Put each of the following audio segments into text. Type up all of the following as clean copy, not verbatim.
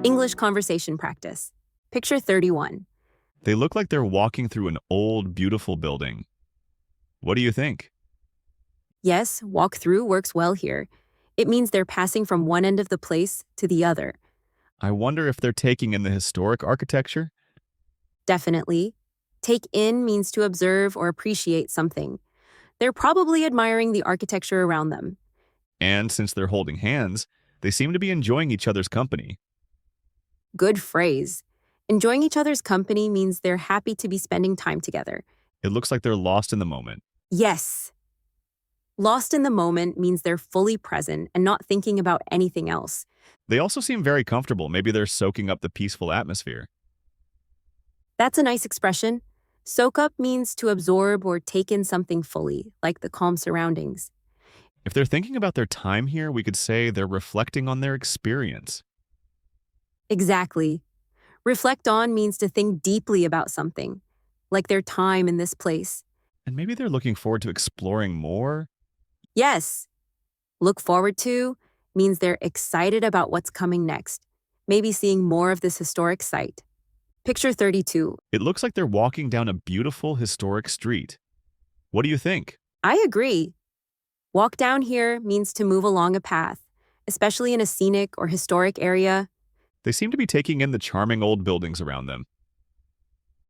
English conversation practice. Picture 31. They look like they're walking through an old, beautiful building. What do you think? Yes, walk through works well here. It means they're passing from one end of the place to the other. I wonder if they're taking in the historic architecture? Definitely. Take in means to observe or appreciate something. They're probably admiring the architecture around them. And since they're holding hands, they seem to be enjoying each other's company. Good phrase. Enjoying each other's company means they're happy to be spending time together. It looks like they're lost in the moment. Yes. Lost in the moment means they're fully present and not thinking about anything else. They also seem very comfortable. Maybe they're soaking up the peaceful atmosphere. That's a nice expression. Soak up means to absorb or take in something fully, like the calm surroundings. If they're thinking about their time here, we could say they're reflecting on their experience. Exactly. Reflect on means to think deeply about something, like their time in this place. And maybe they're looking forward to exploring more. Yes. Look forward to means they're excited about what's coming next, maybe seeing more of this historic site. Picture 32. It looks like they're walking down a beautiful historic street. What do you think? I agree. Walk down here means to move along a path, especially in a scenic or historic area. They seem to be taking in the charming old buildings around them.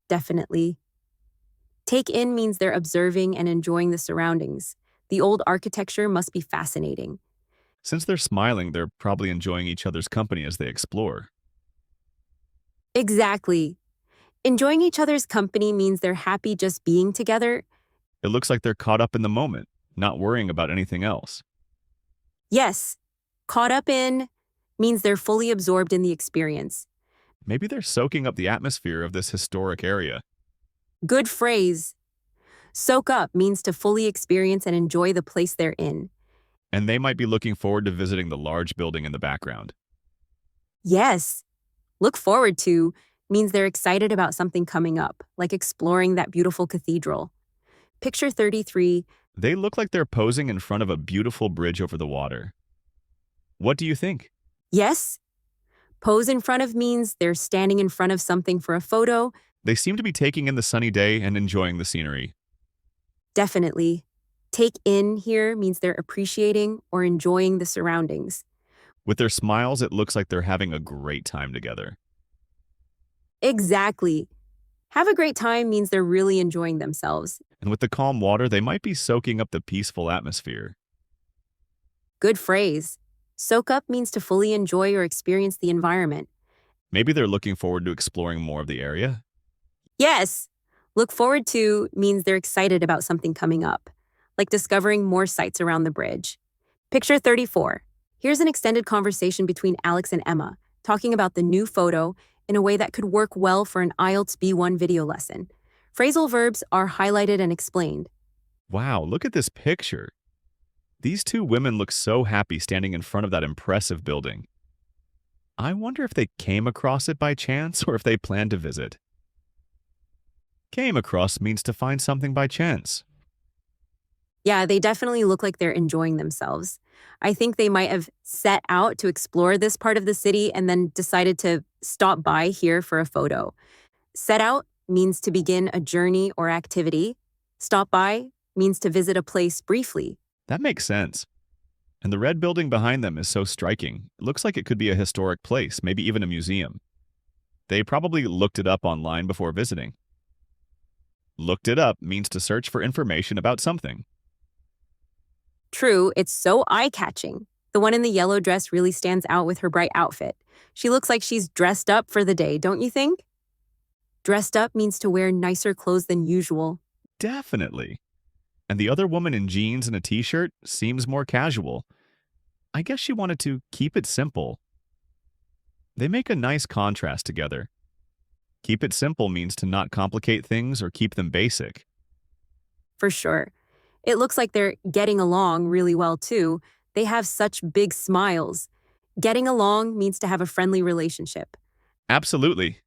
Definitely. Take in means they're observing and enjoying the surroundings. The old architecture must be fascinating. Since they're smiling, they're probably enjoying each other's company as they explore. Exactly. Enjoying each other's company means they're happy just being together. It looks like they're caught up in the moment, not worrying about anything else. Yes, caught up in means they're fully absorbed in the experience. Maybe they're soaking up the atmosphere of this historic area. Good phrase. Soak up means to fully experience and enjoy the place they're in. And they might be looking forward to visiting the large building in the background. Yes. Look forward to means they're excited about something coming up, like exploring that beautiful cathedral. Picture 33. They look like they're posing in front of a beautiful bridge over the water. What do you think? Yes. Pose in front of means they're standing in front of something for a photo. They seem to be taking in the sunny day and enjoying the scenery. Definitely. Take in here means they're appreciating or enjoying the surroundings. With their smiles, it looks like they're having a great time together. Exactly. Have a great time means they're really enjoying themselves. And with the calm water, they might be soaking up the peaceful atmosphere. Good phrase. Soak up means to fully enjoy or experience the environment. Maybe they're looking forward to exploring more of the area. Yes. Look forward to means they're excited about something coming up, like discovering more sights around the bridge. Picture 34. Here's an extended conversation between Alex and Emma, talking about the new photo in a way that could work well for an IELTS B1 video lesson. Phrasal verbs are highlighted and explained. Wow, look at this picture. These two women look so happy standing in front of that impressive building. I wonder if they came across it by chance or if they planned to visit. Came across means to find something by chance. Yeah, they definitely look like they're enjoying themselves. I think they might have set out to explore this part of the city and then decided to stop by here for a photo. Set out means to begin a journey or activity. Stop by means to visit a place briefly. That makes sense. And the red building behind them is so striking. It looks like it could be a historic place, maybe even a museum. They probably looked it up online before visiting. Looked it up means to search for information about something. True, it's so eye-catching. The one in the yellow dress really stands out with her bright outfit. She looks like she's dressed up for the day, don't you think? Dressed up means to wear nicer clothes than usual. Definitely. And the other woman in jeans and a t-shirt seems more casual. I guess she wanted to keep it simple. They make a nice contrast together. Keep it simple means to not complicate things or keep them basic. For sure. It looks like they're getting along really well, too. They have such big smiles. Getting along means to have a friendly relationship. Absolutely.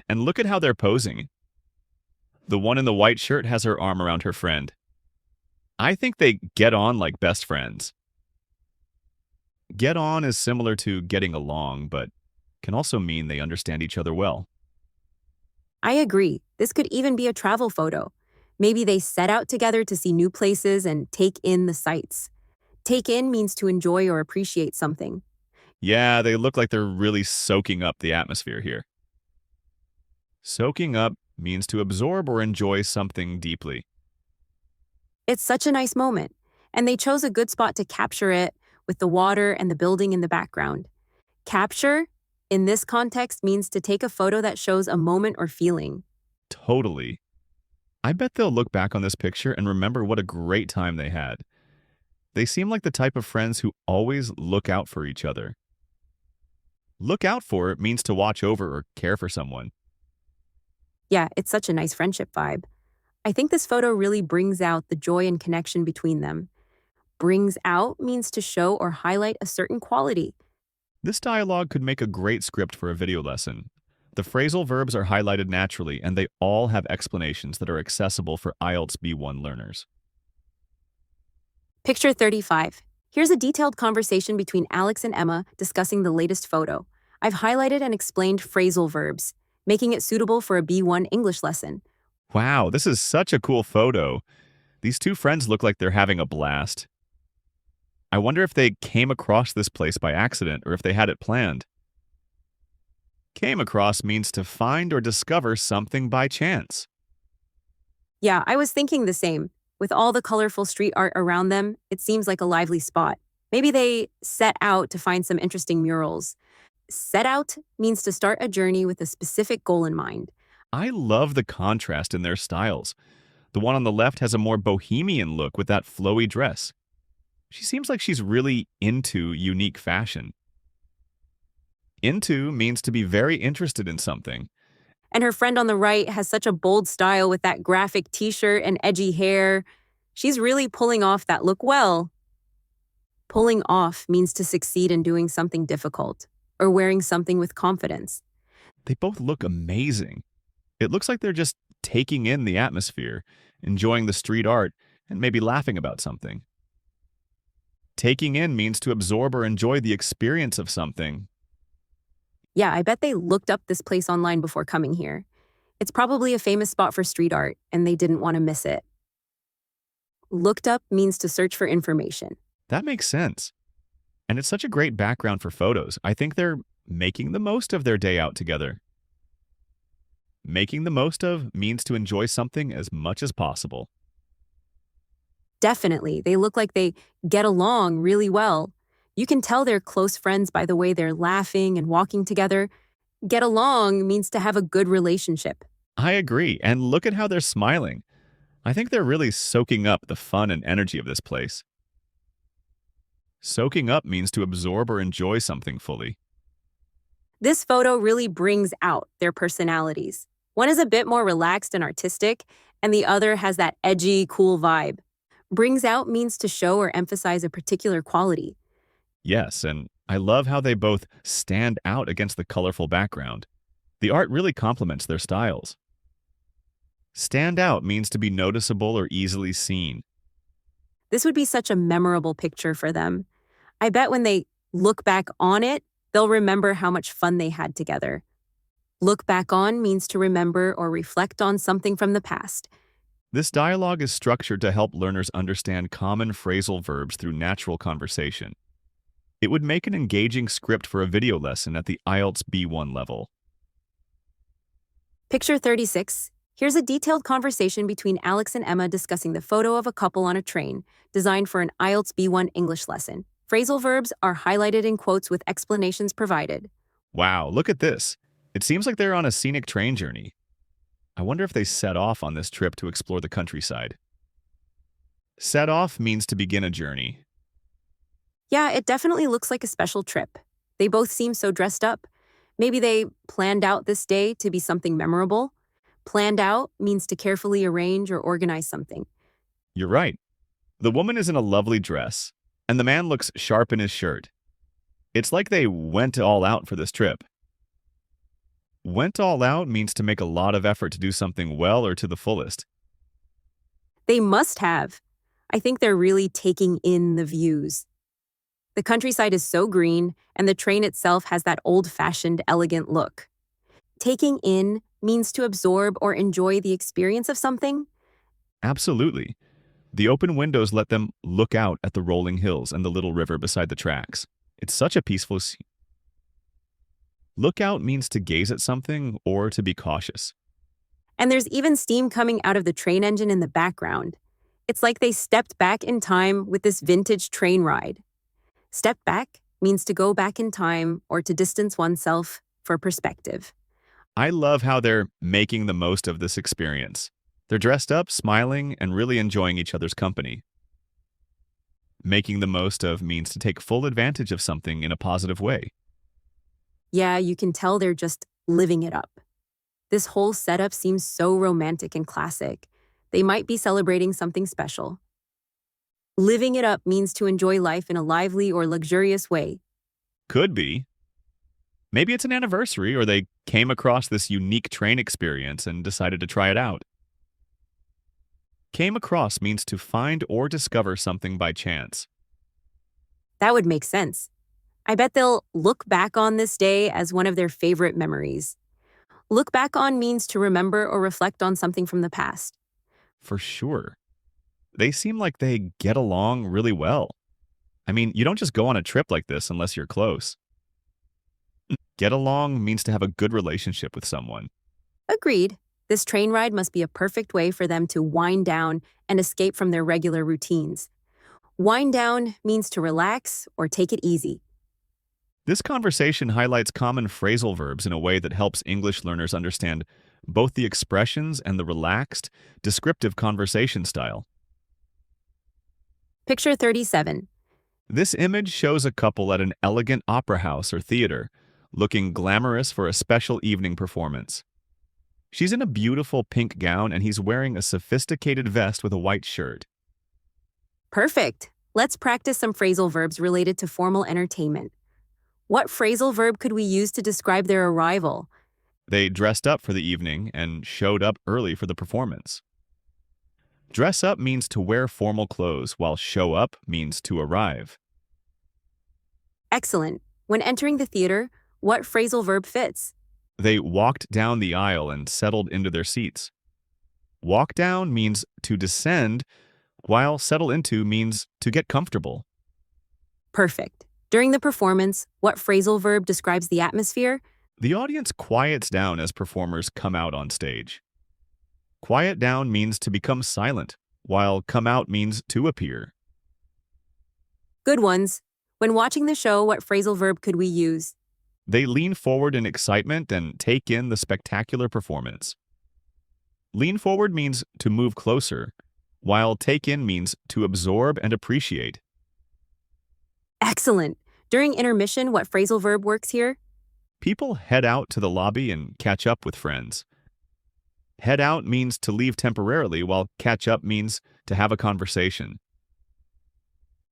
And look at how they're posing. The one in the white shirt has her arm around her friend. I think they get on like best friends. Get on is similar to getting along, but can also mean they understand each other well. I agree. This could even be a travel photo. Maybe they set out together to see new places and take in the sights. Take in means to enjoy or appreciate something. Yeah, they look like they're really soaking up the atmosphere here. Soaking up means to absorb or enjoy something deeply. It's such a nice moment, and they chose a good spot to capture it with the water and the building in the background. Capture, in this context, means to take a photo that shows a moment or feeling. Totally. I bet they'll look back on this picture and remember what a great time they had. They seem like the type of friends who always look out for each other. Look out for means to watch over or care for someone. Yeah, it's such a nice friendship vibe. I think this photo really brings out the joy and connection between them. Brings out means to show or highlight a certain quality. This dialogue could make a great script for a video lesson. The phrasal verbs are highlighted naturally, and they all have explanations that are accessible for IELTS B1 learners. Picture 35. Here's a detailed conversation between Alex and Emma discussing the latest photo. I've highlighted and explained phrasal verbs, making it suitable for a B1 English lesson. Wow, this is such a cool photo. These two friends look like they're having a blast. I wonder if they came across this place by accident or if they had it planned. Came across means to find or discover something by chance. Yeah, I was thinking the same. With all the colorful street art around them, it seems like a lively spot. Maybe they set out to find some interesting murals. Set out means to start a journey with a specific goal in mind. I love the contrast in their styles. The one on the left has a more bohemian look with that flowy dress. She seems like she's really into unique fashion. Into means to be very interested in something. And her friend on the right has such a bold style with that graphic t-shirt and edgy hair. She's really pulling off that look well. Pulling off means to succeed in doing something difficult or wearing something with confidence. They both look amazing. It looks like they're just taking in the atmosphere, enjoying the street art, and maybe laughing about something. Taking in means to absorb or enjoy the experience of something. Yeah, I bet they looked up this place online before coming here. It's probably a famous spot for street art, and they didn't want to miss it. Looked up means to search for information. That makes sense. And it's such a great background for photos. I think they're making the most of their day out together. Making the most of means to enjoy something as much as possible. Definitely, they look like they get along really well. You can tell they're close friends by the way they're laughing and walking together. Get along means to have a good relationship. I agree, and look at how they're smiling. I think they're really soaking up the fun and energy of this place. Soaking up means to absorb or enjoy something fully. This photo really brings out their personalities. One is a bit more relaxed and artistic, and the other has that edgy, cool vibe. Brings out means to show or emphasize a particular quality. Yes, and I love how they both stand out against the colorful background. The art really complements their styles. Stand out means to be noticeable or easily seen. This would be such a memorable picture for them. I bet when they look back on it, they'll remember how much fun they had together. Look back on means to remember or reflect on something from the past. This dialogue is structured to help learners understand common phrasal verbs through natural conversation. It would make an engaging script for a video lesson at the IELTS B1 level. Picture 36. Here's a detailed conversation between Alex and Emma discussing the photo of a couple on a train, designed for an IELTS B1 English lesson. Phrasal verbs are highlighted in quotes with explanations provided. Wow, look at this. It seems like they're on a scenic train journey. I wonder if they set off on this trip to explore the countryside. Set off means to begin a journey. Yeah, it definitely looks like a special trip. They both seem so dressed up. Maybe they planned out this day to be something memorable. Planned out means to carefully arrange or organize something. You're right. The woman is in a lovely dress, and the man looks sharp in his shirt. It's like they went all out for this trip. Went all out means to make a lot of effort to do something well or to the fullest. They must have. I think they're really taking in the views. The countryside is so green, and the train itself has that old-fashioned, elegant look. Taking in means to absorb or enjoy the experience of something. Absolutely. The open windows let them look out at the rolling hills and the little river beside the tracks. It's such a peaceful scene. Look out means to gaze at something or to be cautious. And there's even steam coming out of the train engine in the background. It's like they stepped back in time with this vintage train ride. Step back means to go back in time or to distance oneself for perspective. I love how they're making the most of this experience. They're dressed up, smiling, and really enjoying each other's company. Making the most of means to take full advantage of something in a positive way. Yeah, you can tell they're just living it up. This whole setup seems so romantic and classic. They might be celebrating something special. Living it up means to enjoy life in a lively or luxurious way. Could be. Maybe it's an anniversary or they came across this unique train experience and decided to try it out. Came across means to find or discover something by chance. That would make sense. I bet they'll look back on this day as one of their favorite memories. Look back on means to remember or reflect on something from the past. For sure. They seem like they get along really well. I mean, you don't just go on a trip like this unless you're close. Get along means to have a good relationship with someone. Agreed. This train ride must be a perfect way for them to wind down and escape from their regular routines. Wind down means to relax or take it easy. This conversation highlights common phrasal verbs in a way that helps English learners understand both the expressions and the relaxed, descriptive conversation style. Picture 37. This image shows a couple at an elegant opera house or theater, looking glamorous for a special evening performance. She's in a beautiful pink gown and he's wearing a sophisticated vest with a white shirt. Perfect. Let's practice some phrasal verbs related to formal entertainment. What phrasal verb could we use to describe their arrival? They dressed up for the evening and showed up early for the performance. Dress up means to wear formal clothes, while show up means to arrive. Excellent. When entering the theater, what phrasal verb fits? They walked down the aisle and settled into their seats. Walk down means to descend, while settle into means to get comfortable. Perfect. During the performance, what phrasal verb describes the atmosphere? The audience quiets down as performers come out on stage. Quiet down means to become silent, while come out means to appear. Good ones. When watching the show, what phrasal verb could we use? They lean forward in excitement and take in the spectacular performance. Lean forward means to move closer, while take in means to absorb and appreciate. Excellent. During intermission, what phrasal verb works here? People head out to the lobby and catch up with friends. Head out means to leave temporarily, while catch up means to have a conversation.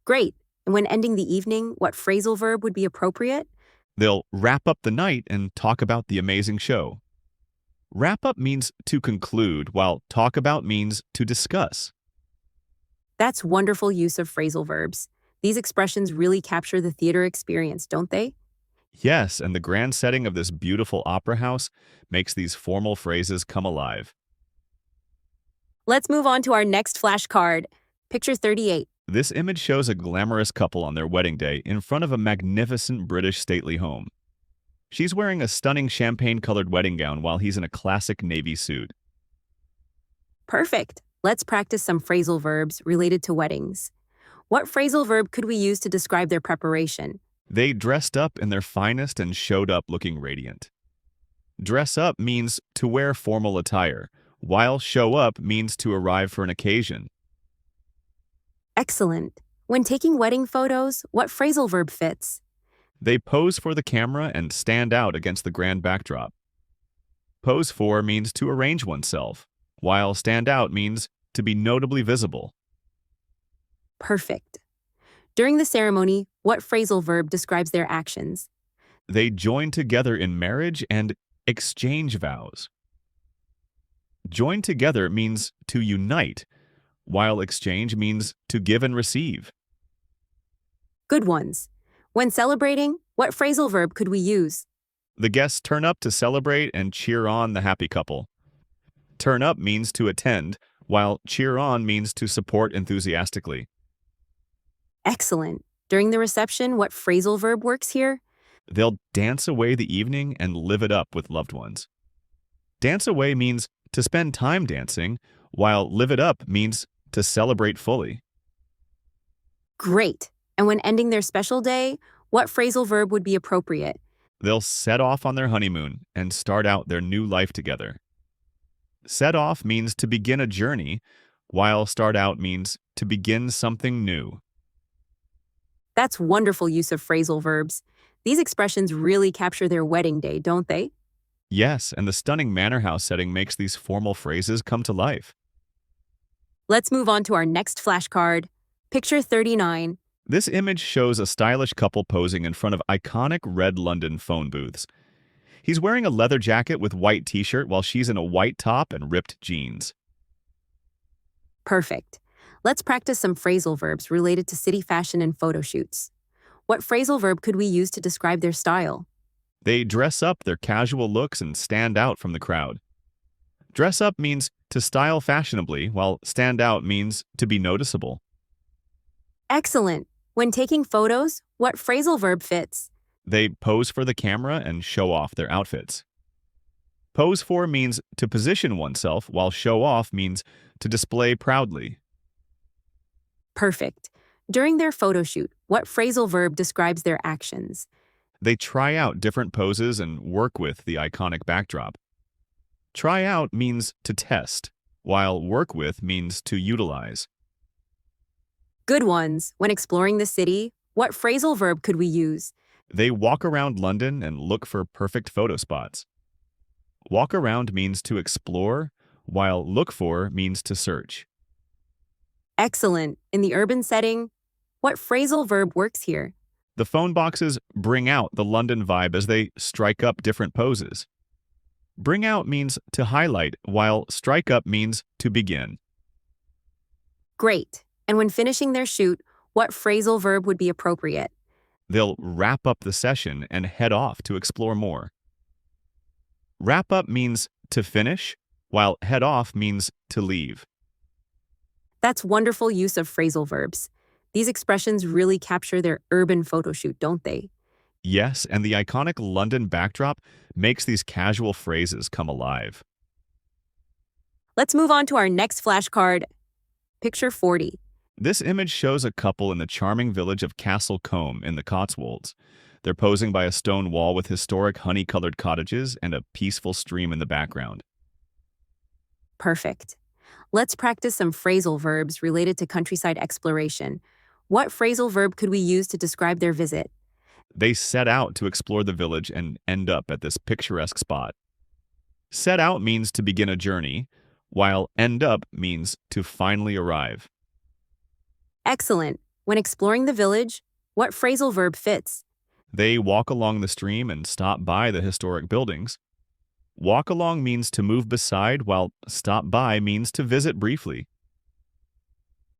Great. And when ending the evening, what phrasal verb would be appropriate? They'll wrap up the night and talk about the amazing show. Wrap up means to conclude, while talk about means to discuss. That's wonderful use of phrasal verbs. These expressions really capture the theater experience, don't they? Yes, and the grand setting of this beautiful opera house makes these formal phrases come alive. Let's move on to our next flashcard. Picture 38. This image shows a glamorous couple on their wedding day in front of a magnificent British stately home. She's wearing a stunning champagne-colored wedding gown while he's in a classic navy suit. Perfect. Let's practice some phrasal verbs related to weddings. What phrasal verb could we use to describe their preparation? They dressed up in their finest and showed up looking radiant. Dress up means to wear formal attire, while show up means to arrive for an occasion. Excellent. When taking wedding photos, what phrasal verb fits? They pose for the camera and stand out against the grand backdrop. Pose for means to arrange oneself, while stand out means to be notably visible. Perfect. During the ceremony, what phrasal verb describes their actions? They join together in marriage and exchange vows. Join together means to unite, while exchange means to give and receive. Good ones. When celebrating, what phrasal verb could we use? The guests turn up to celebrate and cheer on the happy couple. Turn up means to attend, while cheer on means to support enthusiastically. Excellent. During the reception, what phrasal verb works here? They'll dance away the evening and live it up with loved ones. Dance away means to spend time dancing, while live it up means to celebrate fully. Great. And when ending their special day, what phrasal verb would be appropriate? They'll set off on their honeymoon and start out their new life together. Set off means to begin a journey, while start out means to begin something new. That's wonderful use of phrasal verbs. These expressions really capture their wedding day, don't they? Yes, and the stunning manor house setting makes these formal phrases come to life. Let's move on to our next flashcard. Picture 39. This image shows a stylish couple posing in front of iconic red London phone booths. He's wearing a leather jacket with white t-shirt while she's in a white top and ripped jeans. Perfect. Let's practice some phrasal verbs related to city fashion and photo shoots. What phrasal verb could we use to describe their style? They dress up their casual looks and stand out from the crowd. Dress up means to style fashionably, while stand out means to be noticeable. Excellent. When taking photos, what phrasal verb fits? They pose for the camera and show off their outfits. Pose for means to position oneself, while show off means to display proudly. Perfect. During their photo shoot, what phrasal verb describes their actions? They try out different poses and work with the iconic backdrop. Try out means to test, while work with means to utilize. Good ones. When exploring the city, what phrasal verb could we use? They walk around London and look for perfect photo spots. Walk around means to explore, while look for means to search. Excellent. In the urban setting, what phrasal verb works here? The phone boxes bring out the London vibe as they strike up different poses. Bring out means to highlight, while strike up means to begin. Great. And when finishing their shoot, what phrasal verb would be appropriate? They'll wrap up the session and head off to explore more. Wrap up means to finish, while head off means to leave. That's wonderful use of phrasal verbs. These expressions really capture their urban photo shoot, don't they? Yes, and the iconic London backdrop makes these casual phrases come alive. Let's move on to our next flashcard. Picture 40. This image shows a couple in the charming village of Castle Combe in the Cotswolds. They're posing by a stone wall with historic honey-colored cottages and a peaceful stream in the background. Perfect. Let's practice some phrasal verbs related to countryside exploration. What phrasal verb could we use to describe their visit? They set out to explore the village and end up at this picturesque spot. Set out means to begin a journey, while end up means to finally arrive. Excellent. When exploring the village, what phrasal verb fits? They walk along the stream and stop by the historic buildings. Walk along means to move beside, while stop by means to visit briefly.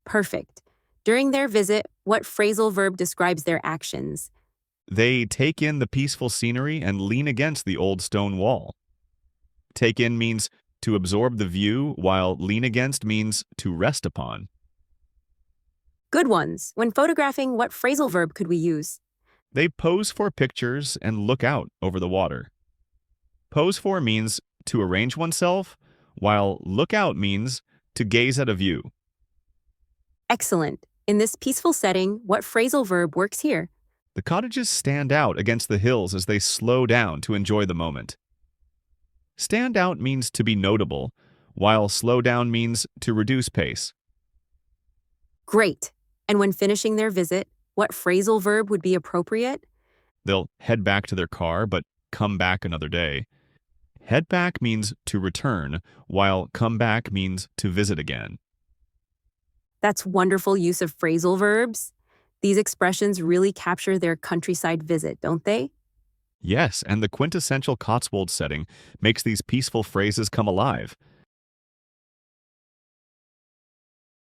Perfect. During their visit, what phrasal verb describes their actions? They take in the peaceful scenery and lean against the old stone wall. Take in means to absorb the view, while lean against means to rest upon. Good ones. When photographing, what phrasal verb could we use? They pose for pictures and look out over the water. Pose for means to arrange oneself, while look out means to gaze at a view. Excellent. In this peaceful setting, what phrasal verb works here? The cottages stand out against the hills as they slow down to enjoy the moment. Stand out means to be notable, while slow down means to reduce pace. Great. And when finishing their visit, what phrasal verb would be appropriate? They'll head back to their car, but come back another day. Head back means to return, while come back means to visit again. That's wonderful use of phrasal verbs. These expressions really capture their countryside visit, don't they? Yes, and the quintessential Cotswold setting makes these peaceful phrases come alive.